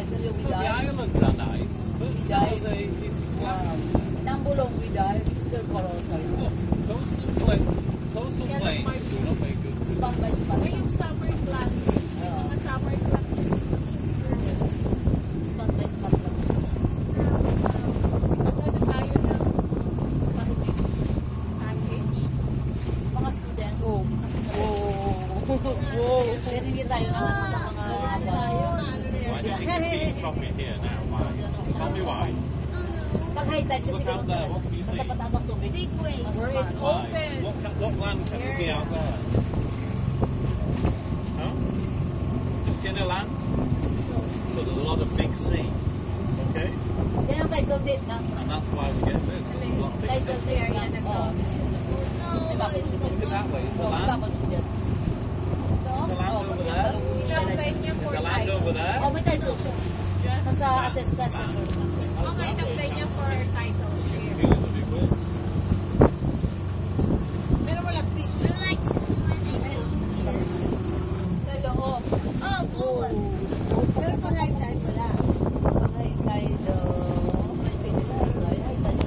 Actually, we The died. islands are nice, but We San died. Jose is Nambulong, we died. We still follow us. coastal plains do not make good. Spot by spot. Ay, yung summer classes. May mga summer classes sa school. Spot by spot lang. Magkano tayo ng package? Mga students. Oh. Then hindi tayo na sa mga Tayo. I think you can see coffee here now. Why? Tell me why. Pag high tide kasi Look out there. What can you see? nasa pataas ang tubig. Big waves. We're in Why? Open. What land can you see out there? Huh? Can you see any land? So there's a lot of big sea. Okay? Yan ang title date na. And that's why we get this. There's a lot of big Title sea. date na. Oo. Bakit siya dyan? Look at that way. Is the Oo, land? bakit siya dyan? Is the land over there? I-apply niya Is for the land title. over there? Oh, may title siya. Yeah. Nasa assessors. Okay, i-apply niya for title.